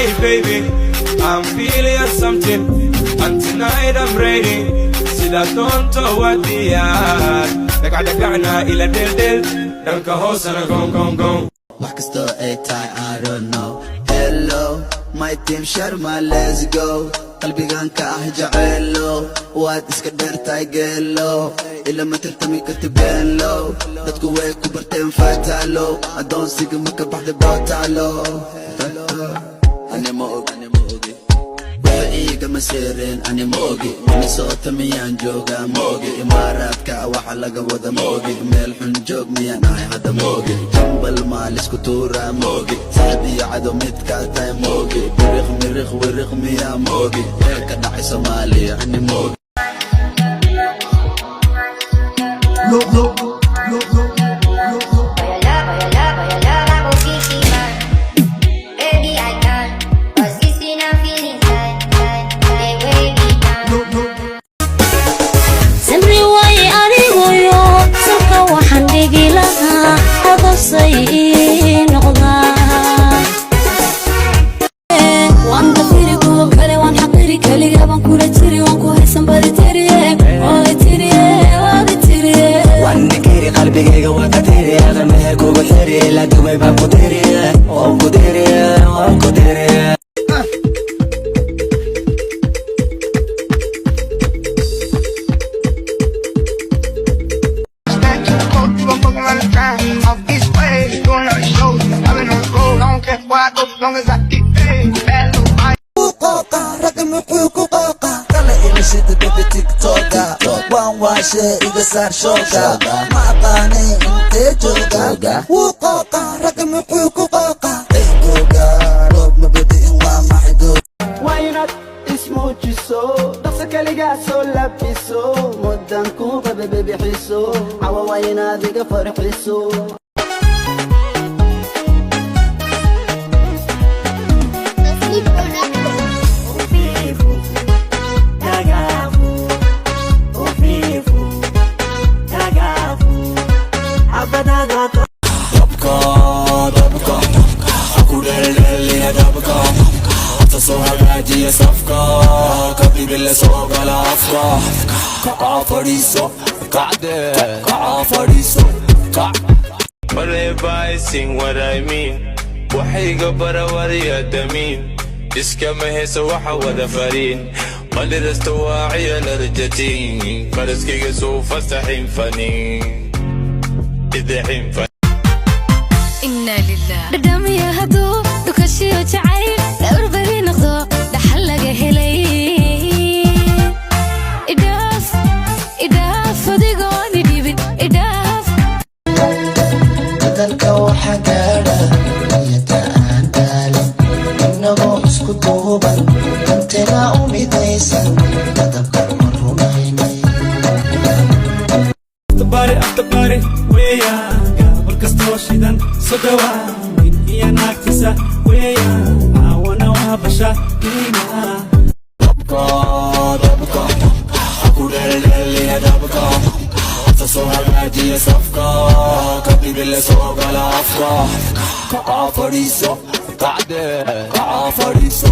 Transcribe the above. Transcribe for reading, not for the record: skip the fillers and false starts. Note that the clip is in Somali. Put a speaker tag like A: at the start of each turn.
A: Hey baby, I'm feeling something, and tonight I'm ready. See that tonto what the yard. The Ghana ila del del, dan ka hosana gong gong gong.
B: Wax kasta ay tahay I don't know. Hello, my team Sharma, let's go. qalbigan ka ah jacaylo waad iska dheertahay geelo ila ma tartami kartid beenlo dadku way ku barteen faataalo adoonsiga marka baxda bootaalo anima ogi waxa iiga masiireen anima ogi Minnesota miyaan joogaa ma ogi imaaraadka waxa laga wada ma ogi meel xun joog miyaan ahay hadda ma ogi jambal maalisku tuuraa ma ogi saxib iyo cadow midkaa tahay ma ogi biriq wiriq miyaa ma ogi heerka dhacay Soomaaliya anima ogi
C: qalbigayga waa ka tiriya qalmehe kugu xiriya la dumay baan ku tiriya waan ku tiriya waan ku tiriya
B: واشي يقصر شوكا ما قاني انت جوكا وقوقا رقم حقوقا ايقوقا روب مبدئ وما حدود
D: Why not اسمو جيسو دقسك اللي قاسو لبسو مدنكو ببي بيحسو عوا وينا ذيق فرحسو
C: هادي صفقة كبي بالسوق على أفكار قاع فريسو قاعدة قاع فريسو قاع
A: Whatever I sing what I mean وحيقة برا دمين إسكا مهيسة وحا ودا فرين قدر استواعي لرجتين فرسكي قسو فستحين فنين إذا حين فنين
E: إنا لله دم يا هدو دكشي وتعايل دور بري نقضو دحلق هلي إداف فضيقوني ديبين إداف
B: قدرك وحكارة يتعان دالي إنه اسكو طوبا انتنا أمي دايسا تدبر مرميني
F: أختباري ويا قبل كستوشيدا صدوا من هي ناكتسة ويا عاونا وهبشا دينا
C: دبقى أقول اللي دبقى تصوها هادي صفقة كبي بالسوق على أفكار قاع فريسو قاعدة قاع فريسو